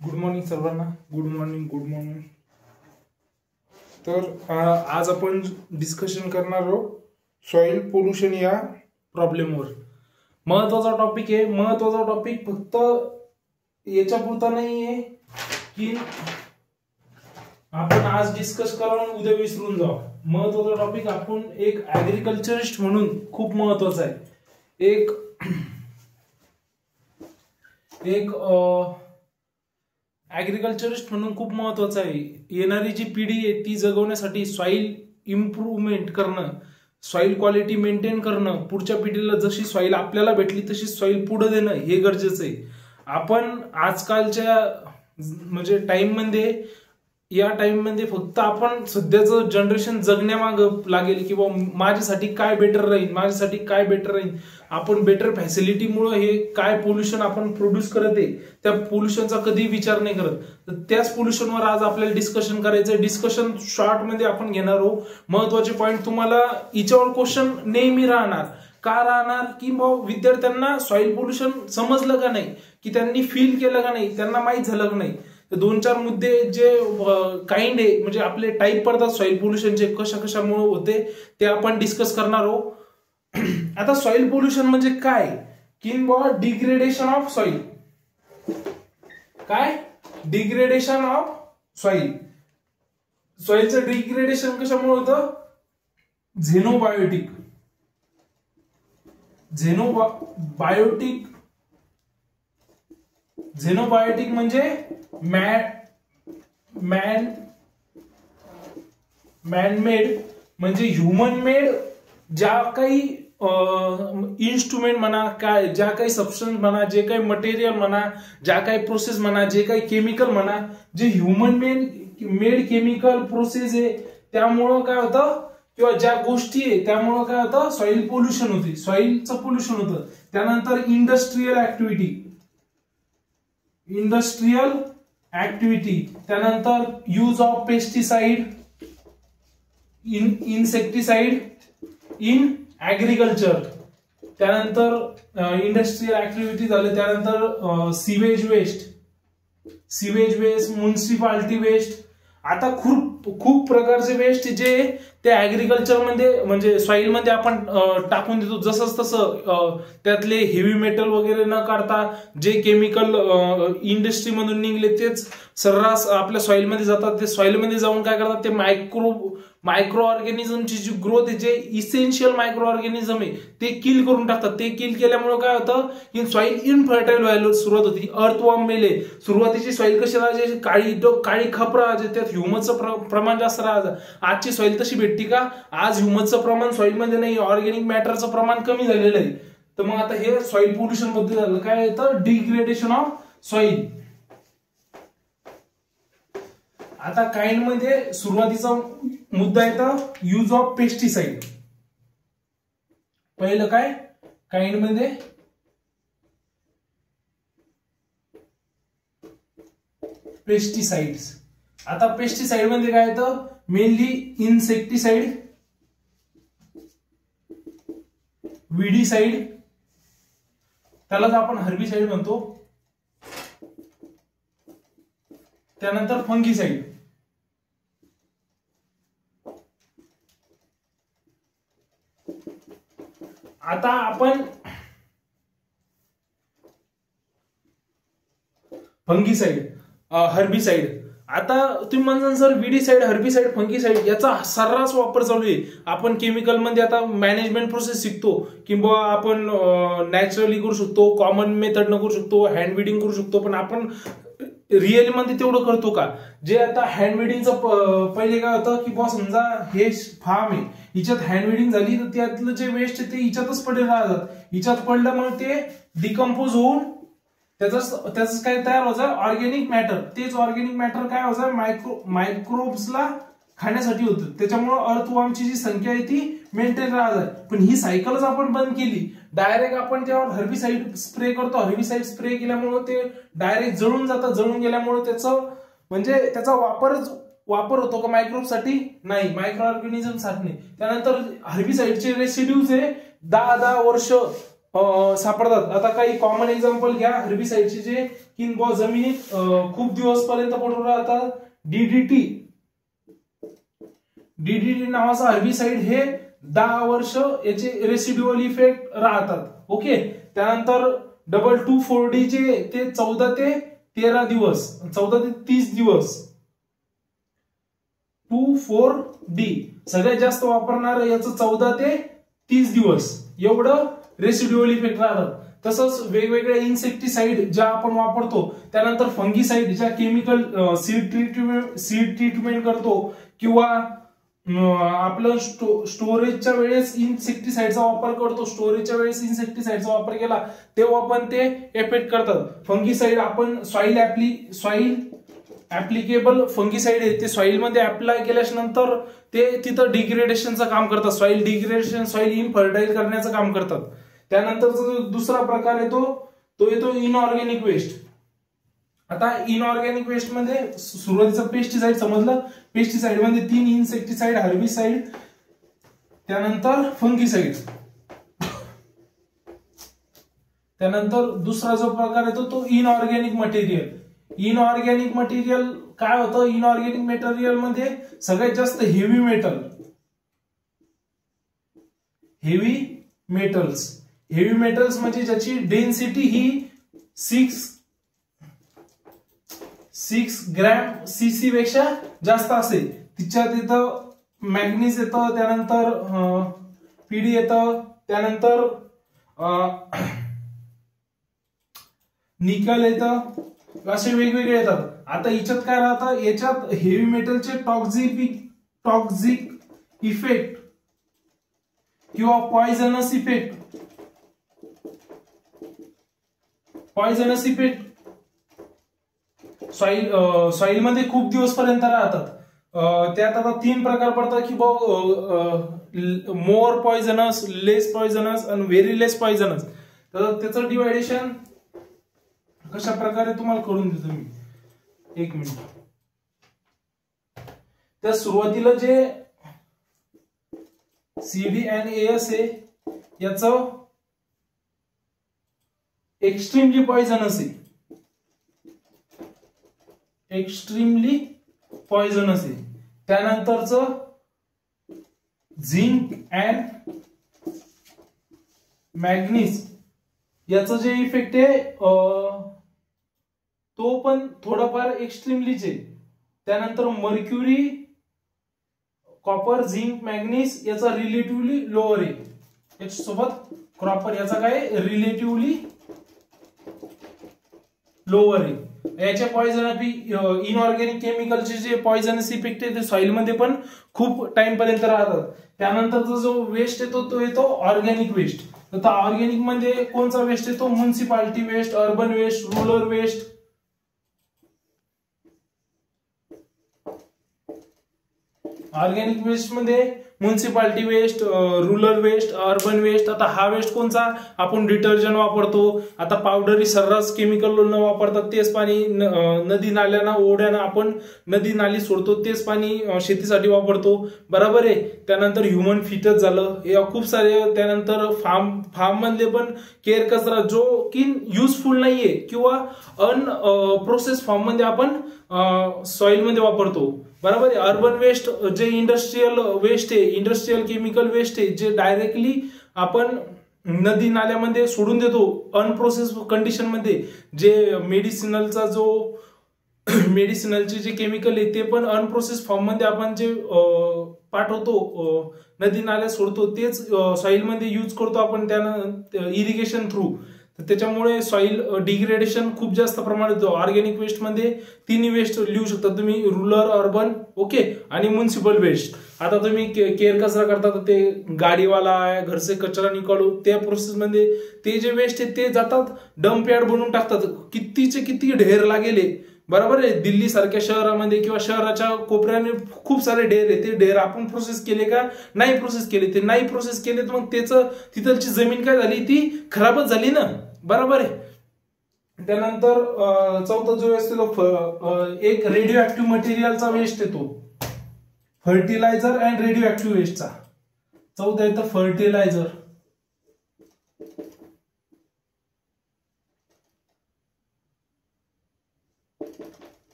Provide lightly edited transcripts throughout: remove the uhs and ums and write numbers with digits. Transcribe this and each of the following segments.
Good morning सर्वांना. Good morning. तर आज आपण डिस्कशन करणार आहोत सॉइल पोल्युशन या प्रॉब्लेमवर. महत्वाचा टॉपिक आहे. महत्वाचा टॉपिक फक्त याच्यापुरता नाही आहे की आपण आज डिस्कस करून उद्या विसरून जाऊ. महत्वाचा टॉपिक आपण एक ऍग्रिकल्चरिस्ट म्हणून खूप महत्वाचा आहे. एक ऍग्रिकल्चरिस्ट म्हणून खूप महत्वाचं आहे. येणारी जी पिढी आहे ती जगवण्यासाठी सॉइल इम्प्रूव्हमेंट करणं, सॉइल क्वालिटी मेंटेन करणं, पुढच्या पिढीला जशी सॉइल आपल्याला भेटली तशी सॉइल पुढे देणं हे गरजेचं आहे. आपण आजकालच्या म्हणजे या टाइम मध्ये फक्त आपण सध्याचं जनरेशन जगण्यामागं लागेल की माझ्यासाठी काय बेटर राहील. आपण बेटर फॅसिलिटीमुळे हे काय पोल्युशन आपण प्रोड्यूस करत आहे त्या पोल्युशनचा कधी विचार नाही करत. तर त्याच पोल्युशनवर आज आपल्याला डिस्कशन करायचं. डिस्कशन शॉर्ट मध्ये आपण घेणार आहोत. महत्वाचे पॉईंट तुम्हाला याच्यावर क्वेश्चन नेहमी राहणार की विद्यार्थ्यांना सॉइल पोल्युशन समजलं का नाही, की त्यांनी फील केलं का नाही, त्यांना माहित झालं का नाही. दोन चार मुद्दे जे काइंड आहे म्हणजे आपले टाईप पडतात सॉइल पोल्युशनचे, कशामुळे होते ते आपण डिस्कस करणार आहोत. आता सॉइल पोल्युशन म्हणजे काय की डिग्रेडेशन ऑफ सॉइल. काय डिग्रेडेशन ऑफ सॉइल. सॉइलचं डिग्रेडेशन कशामुळे होतं? झेनोबायोटिक म्हणजे मॅनमेड म्हणजे ह्युमन मेड ज्या काही इन्स्ट्रुमेंट म्हणा, ज्या काही सबस्टन्स म्हणा, जे काही मटेरियल म्हणा, ज्या काही प्रोसेस म्हणा, जे काही केमिकल म्हणा, जे ह्युमन मेड केमिकल प्रोसेस आहे त्यामुळं काय होतं, किंवा ज्या गोष्टी आहे त्यामुळं काय होतं, सॉइल पोल्युशन होते, सॉइलचं पोल्युशन होतं. त्यानंतर इंडस्ट्रियल ऍक्टिव्हिटी, त्यानंतर use of pesticide, insecticide in agriculture, त्यानंतर इंडस्ट्रियल ऍक्टिव्हिटी झाले. त्यानंतर सीवेज वेस्ट, म्युनिसिपालिटी वेस्ट. आता खूप प्रकारचे वेस्ट जे ते ऍग्रिकल्चर मध्ये म्हणजे सॉइल मध्ये आपण टाकून देतो. जसं तसं त्यातले हेवी मेटल वगैरे न काढता जे केमिकल इंडस्ट्री मधून निघले तेच सर्रास आपल्या सॉइल मध्ये जातात. ते सॉइल मध्ये जाऊन काय करतात, ते मायक्रो ऑर्गॅनिझमची जी ग्रोथ आहे, जे इसेन्शियल मायक्रो ऑर्गॅनिझम आहे ते किल करून टाकतात. ते किल केल्यामुळे काय होतं की सॉइल इनफर्टाईल व्हायला सुरुवात होती. अर्थवॉर्म मेले. सुरुवातीची सॉइल कशी राहायची, काळी खप राहायची, त्यात ह्युमसचं प्रमाण जास्त राहायचं. आजची सॉइल तशी भेटती का? आज ह्युमसचं प्रमाण सॉइल मध्ये नाही, ऑर्गॅनिक मॅटरचं प्रमाण कमी झालेलं आहे. तर मग आता हे सॉइल पोल्युशन मध्ये झालं. काय येतं? Degradation of soil. आता काइंड मध्ये सुरुवातीचा मुद्दा येतो यूज ऑफ पेस्टिसाइड. पहिलं काय काइंड मध्ये पेस्टिसाइड्स. आता पेस्टिसाइड मध्ये काय येतं? मेनली इन्सेक्टिसाइड, विडीसाइड, त्यालाच आपण हर्बिसाइड म्हणतो. त्यानंतर फंगीसाइड. आता आपण फंगीसाइड, हर्बिसाइड. आता तुम्ही म्हणता सर विडीसाइड, हर्बिसाइड, फंगीसाइड याचा सर्रास वापर चालू आहे. आपण केमिकल मध्ये आता मॅनेजमेंट प्रोसेस शिकतो किंवा आपण नॅचरली करू शकतो, कॉमन मेथड न करू शकतो, हँड विडिंग करू शकतो. पण आपण रिअली मध्ये तेवढं करतो का? जे आता हँड विडिंगचं पहिले काय होतं की समजा हे फार्म आहे, हिच्यात हँड विडिंग झाली तर त्यातलं जे वेस्ट आहे ते हिच्यातच पडेल राहतात. हिच्यात पडलं मग ते डिकम्पोज होऊन त्याच काय तयार व्हायचं? Organic matter. तेच ऑर्गॅनिक मॅटर काय व्हायचं? मायक्रोब्सला खाण्यासाठी होतं. त्याच्यामुळे अर्थवॉर्मची जी संख्या आहे ती मेंटेन राहत. पण ही सायकलच आपण बंद केली. डायरेक्ट आपण जेव्हा हर्बिसाइड स्प्रे करतो, हर्बिसाइड स्प्रे केल्यामुळे ते डायरेक्ट जळून जातं. जळून गेल्यामुळे त्याचा वापर होतो का मायक्रोबसाठी? नाही, मायक्रो ऑर्गॅनिझम साठी नाही. त्यानंतर हर्बिसाइडचे रेसिड्यूज हे 10-10 वर्ष सापडतात. आता काही कॉमन एक्झाम्पल घ्या हर्बिसाइडचे जे की जमिनीत खूप दिवस पर्यंत पडून राहतात. डीडीटी नावाचा हर्बिसाइड हे 10 वर्ष याचे रेसिड्युअल इफेक्ट राहतात. ओके. त्यानंतर 2,2,4-D जे ते 14 ते 13 दिवस, 14 ते 30 दिवस. 2,4-D सगळ्यात जास्त वापरणार याचं 14 ते 30 दिवस एवढं रेसिड्युअल इफेक्ट राहतात. तसंच वेगवेगळे इन्सेक्टिसाइड ज्या आपण वापरतो, त्यानंतर फंगीसाइड ज्या केमिकल सीड ट्रीटमेंट करतो, किंवा आपलं स्टोरेजच्या वेळेस इन्सेक्टिसाइडचा वापर करतो, स्टोरेजच्या वेळेस इन्सेक्टिसाइडचा वापर केला तेव्हा पण ते इफेक्ट करतात. फंगीसाइड आपण सॉइल ऍप्लिकेबल फंगीसाइड आहे ते सॉइल मध्ये अप्लाय केल्यानंतर ते तिथं डिग्रेडेशनचं काम करतात, सॉइल डिग्रेडेशन, सॉइल इनफर्टाईल करण्याचं काम करतात. त्यानंतरचा जो दुसरा प्रकार येतो तो येतो इनऑर्गॅनिक वेस्ट. आता इनऑर्गॅनिक वेस्ट मध्ये सुरुवातीचं पेस्टिसाइड समजलं. पेस्टिसाइड मध्ये 3 इन्सेक्टिसाइड, हर्बिसाइड, त्यानंतर फंगीसाइड. त्यानंतर दुसरा जो प्रकार येतो तो इनऑर्गॅनिक मटेरियल. इनऑर्गॅनिक मटेरियल काय होतं? इनऑर्गॅनिक मटेरियल मध्ये सगळ्यात जास्त हेवी मेटल्स म्हणजे ज्याची डेन्सिटी ही 6 ग्रॅम सीसी पेक्षा जास्त असेल. तिच्यात येतं मॅग्नीज येतं, त्यानंतर पीडी येतं, त्यानंतर निकल येतं, असे वेगवेगळे येतात. आता याच्यात काय राहतं? याच्यात हेवी मेटलचे टॉक्झिक इफेक्ट किंवा पॉइझनस सॉइल मध्ये खूप दिवस पर्यंत राहतात. त्यात आता 3 प्रकार पडतात की मोर पॉइझनस, लेस पॉइझनस आणि व्हेरी लेस पॉइझनस. तर त्याचं डिवायडेशन कशा प्रकारे तुम्हाला करून देतो मी, 1 मिनिट. त्या सुरुवातीला जे CDNAS आहे याचं एक्स्ट्रीमली पॉइझनस आहे, त्यानंतरचं झिंक अँड मॅग्नीज याचं जे इफेक्ट आहे तो पण थोडाफार एक्स्ट्रीमलीच आहे. त्यानंतर मर्क्युरी, कॉपर, झिंक, मॅग्नीज याचा रिलेटिव्हली लोअर आहे. याच्यासोबत कॉपर याचा काय रिलेटिव्हली लोअर आहे. याच्या इनऑर्गॅनिक केमिकलचे जे पॉइझनस इफेक्ट आहे ते सॉइल मध्ये पण खूप टाइम पर्यंत राहतात. त्यानंतरचा जो वेस्ट येतो तो येतो ऑर्गॅनिक वेस्ट. तर ऑर्गॅनिक मध्ये कोणता वेस्ट येतो? Municipality waste, urban waste, rural waste. Organic waste मध्ये municipality waste, rural waste, urban waste. आता हा वेस्ट कोणता? आपण डिटर्जंट वापरतो. आता पावडरी सर्रास केमिकल न वापरतात तेच पाणी नदी नाल्यांना, ओढ्यांना आपण नदी नाली सोडतो तेच पाणी शेतीसाठी वापरतो, बरोबर आहे. त्यानंतर ह्युमन फिटच झालं, हे खूप सारे. त्यानंतर फार्म मधले पण केअर कचरा जो की युजफुल नाहीये किंवा प्रोसेस फॉर्म मध्ये आपण सॉइल मध्ये वापरतो, बरोबर आहे. अर्बन वेस्ट जे इंडस्ट्रियल वेस्ट आहे, इंडस्ट्रियल केमिकल वेस्ट आहे, जे डायरेक्टली आपण नदी नाल्यामध्ये सोडून देतो अनप्रोसेस कंडिशन मध्ये. जे मेडिसिनलचे जे केमिकल आहे ते पण अनप्रोसेस फॉर्म मध्ये आपण जे पाठवतो नदी नाल्यात सोडतो तेच सॉइल मध्ये यूज करतो आपण त्यानं इरिगेशन थ्रू. त्याच्यामुळे सॉइल डिग्रेडेशन खूप जास्त प्रमाणात होतो. ऑर्गॅनिक वेस्ट मध्ये 3 वेस्ट लिहू शकता तुम्ही, रुरल, अर्बन, ओके, आणि म्युनिसिपल वेस्ट. आता तुम्ही केअर कचरा करता तर ते गाडीवाला आहे, घरचे कचरा निकालू, त्या प्रोसेस मध्ये ते जे वेस्ट आहे ते जातात डम्प यार्ड बनवून टाकतात. किती ढेर लागेले, बरोबर आहे. दिल्ली सारख्या शहरामध्ये किंवा शहराच्या कोपऱ्याने खूप सारे ढेर आहे. ते ढेर आपण प्रोसेस केले का? नाही प्रोसेस केले. ते नाही प्रोसेस केले तर मग त्याचं तिथलची जमीन काय झाली? ती खराबच झाली ना, बरोबर आहे. त्यानंतर चौथा जो असतो तो एक रेडिओ ऍक्टिव्ह मटेरियलचा वेस्ट येतो, फर्टिलायझर अँड रेडिओ ऍक्टिव्ह वेस्टचा. चौथा येतं फर्टिलायझर.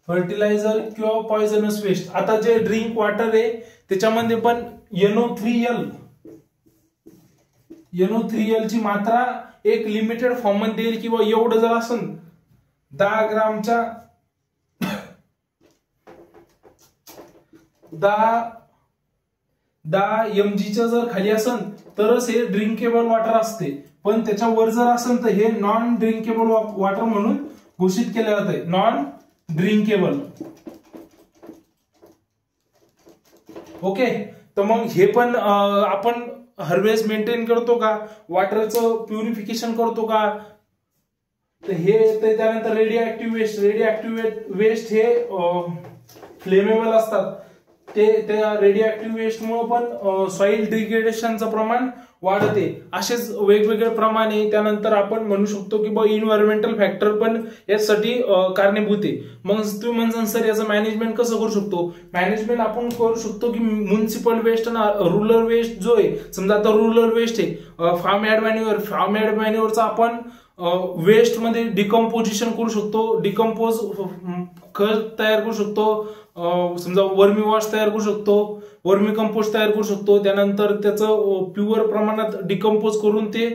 फर्टिलायझर किंवा पॉइझनस वेस्ट. आता जे ड्रिंक वॉटर आहे त्याच्यामध्ये पण NO3L ची मात्रा एक लिमिटेड फॉर्म मध्ये देईल किंवा एवढं जर असेल 10 ग्रामच्या 10 mg जर खाली असेल तरच हे ड्रिंकेबल वॉटर असते. पण त्याच्यावर जर असेल तर हे नॉन ड्रिंकेबल वॉटर म्हणून घोषित केले जाते. Non drinkable. ओके. तर मग हे पण आपण हरवेळेस मेंटेन करतो का, वॉटरचं प्युरिफिकेशन करतो का, तर हे त्यानंतर रेडिओ वेस्ट हे फ्लेमेबल असतात. त्या रेडिओ वेस्टमुळे पण सॉइल डिग्रेडेशनचं प्रमाण वाढते. असेच वेगवेगळे प्रमाण आहे. त्यानंतर आपण म्हणू शकतो की इन्व्हायरमेंटल फॅक्टर पण यासाठी कारणीभूत आहे. मग तुम्ही म्हणसान सर याचं मॅनेजमेंट कसं करू शकतो. मॅनेजमेंट आपण करू शकतो की म्युनिसिपल वेस्ट आणि रुरल वेस्ट जो आहे, समजा आता रुरल वेस्ट आहे फार्म ऍड मॅन्युअरचा आपण वेस्ट मध्ये डिकम्पोजिशन करू शकतो. डिकम्पोज खत तयार करू शकतो. समजा वर्मी वॉश तयार करू शकतो, वर्मी कंपोस्ट तयार करू शकतो. त्यानंतर त्याचं प्युअर प्रमाणात डिकम्पोज करून ते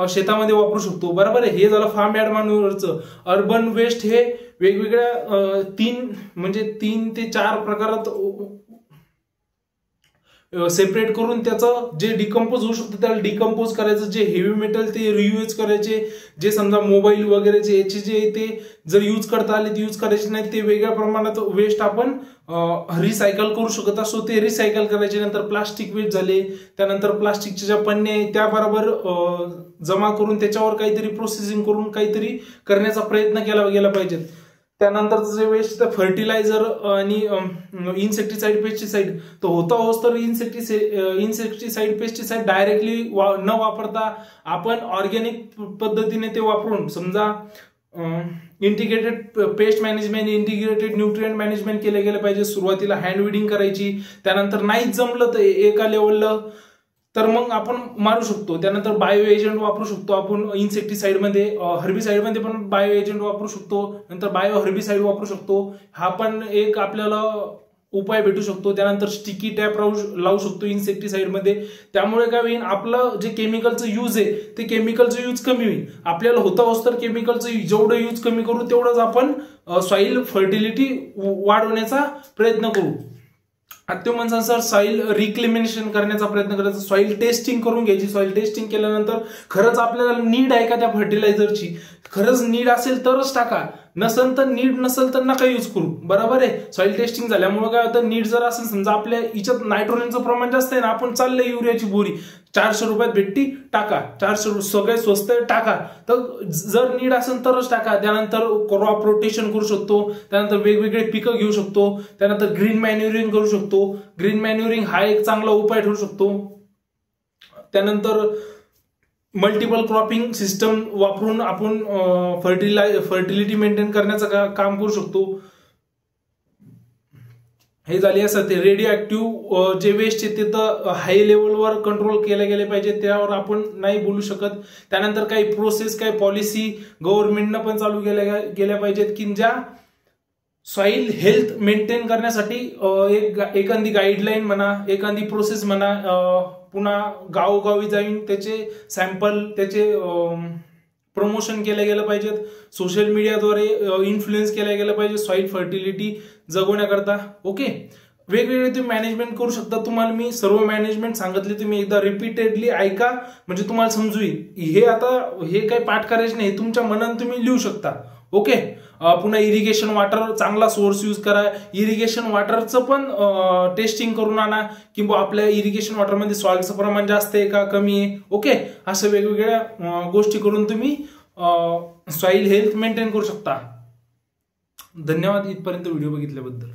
शेतामध्ये वापरू शकतो. बरोबर आहे. हे झालं फार्म ऍड मॅन्युअरचं. अर्बन वेस्ट हे वेगवेगळ्या 3 ते 4 प्रकारात सेपरेट करून त्याचं जे डिकम्पोज होऊ शकतं त्याला डिकम्पोज करायचं. जे हेवी मेटल ते रियूज करायचे. जे समजा मोबाईल वगैरेचे याचे जे ते जर यूज करता आले ते यूज करायचे नाही. ते वेगळ्या प्रमाणात वेस्ट आपण रिसायकल करू शकत असतो. ते रिसायकल करायचे. नंतर प्लास्टिक वेस्ट झाले, त्यानंतर प्लास्टिकच्या ज्या पन्ने आहे त्या बरोबर जमा करून त्याच्यावर काहीतरी प्रोसेसिंग करून काहीतरी करण्याचा प्रयत्न केला गेला पाहिजे. त्यानंतर जे वेस्ट फर्टिलायझर आणि इन्सेक्टिसाइड पेस्टिसाइड तर होता तर इन्सेक्टिसाइड पेस्टिसाइड डायरेक्टली न वापरता आपण ऑर्गॅनिक पद्धतीने ते वापरून समजा integrated pest management, integrated nutrient management केले गेले पाहिजे. सुरुवातीला हँड विडिंग करायची. त्यानंतर नाहीच जमलं तर एका लेवलला तर मग आपण मारू शकतो. त्यानंतर बायो एजंट वापरू शकतो आपण. इन्सेक्टिसाइड मध्ये हर्बिसाइड मध्ये पण बायो एजंट वापरू शकतो. नंतर बायो हर्बिसाइड वापरू शकतो. हा पण एक आपल्याला उपाय भेटू शकतो. त्यानंतर स्टिकी टॅप लावू शकतो इन्सेक्टिसाइड मध्ये. त्यामुळे काय होईल, आपलं जे केमिकलचं यूज आहे ते केमिकलचं यूज कमी होईल. आपल्याला तर केमिकलचं जेवढं यूज कमी करू तेवढंच आपण सॉइल फर्टिलिटी वाढवण्याचा प्रयत्न करू. आता तुम्ही म्हणसान सर सॉइल रिक्लेमिनेशन करण्याचा प्रयत्न करायचा. सॉइल टेस्टिंग करून घ्यायची. सॉइल टेस्टिंग केल्यानंतर खरंच आपल्याला नीड आहे का त्या फर्टिलायझरची, खरंच नीड असेल तरच टाका, नीड नसेल तर नका यूज करू. बरोबर आहे. सॉइल टेस्टिंग झाल्यामुळे काय होतं, नीड जर असेल समजा आपल्या हिच्यात नायट्रोजनचं प्रमाण जास्त आहे ना, आपण चाललंय युरियाची बोरी 400 रुपयात भेटती टाका, 400 सगळे स्वस्त टाका. तर जर नीड असेल तरच टाका. त्यानंतर क्रॉप रोटेशन करू शकतो. त्यानंतर वेगवेगळे पिकं घेऊ शकतो. त्यानंतर ग्रीन मॅन्युरिंग करू शकतो. ग्रीन मॅन्युरिंग हा एक चांगला उपाय ठरू शकतो. त्यानंतर मल्टिपल क्रॉपिंग सिस्टम वापरून आपण फर्टिलिटी मेंटेन करण्याचं काम करू शकतो. हे झाले असं ते रेडिओ ऍक्टिव्ह जे वेस्ट आहे ते तर हाय लेवलवर कंट्रोल केले गेले पाहिजे. त्यावर आपण नाही बोलू शकत. त्यानंतर काही प्रोसेस, काही पॉलिसी गव्हर्नमेंटनं पण चालू गेल्या पाहिजेत की ज्या सॉइल हेल्थ मेंटेन करण्यासाठी एखादी गाईडलाईन म्हणा, एखादी प्रोसेस म्हणा, पुन्हा गावोगावी जाऊन त्याचे सॅम्पल, त्याचे प्रमोशन केले गेलं पाहिजेत. सोशल मीडियाद्वारे इन्फ्लुएन्स केल्या गेलं पाहिजे सॉइल फर्टिलिटी जगवण्याकरता. ओके. वेगवेगळे तुम्ही मॅनेजमेंट करू शकता. तुम्हाला मी सर्व मॅनेजमेंट सांगितले, तुम्ही एकदा रिपीटेडली ऐका म्हणजे तुम्हाला समजू येईल. हे काही पाठ करायचे नाही, तुमच्या मनात तुम्ही लिहू शकता. ओके. पुन्हा इरिगेशन वॉटर चांगला सोर्स यूज करा. इरिगेशन वॉटरचं पण टेस्टिंग करून आणा किंवा आपल्या इरिगेशन वॉटरमध्ये सॉल्टचं प्रमाण जास्त आहे का कमी आहे. ओके. असं वेगवेगळ्या गोष्टी करून तुम्ही सॉइल हेल्थ मेंटेन करू शकता. धन्यवाद इथपर्यंत व्हिडिओ बघितल्याबद्दल.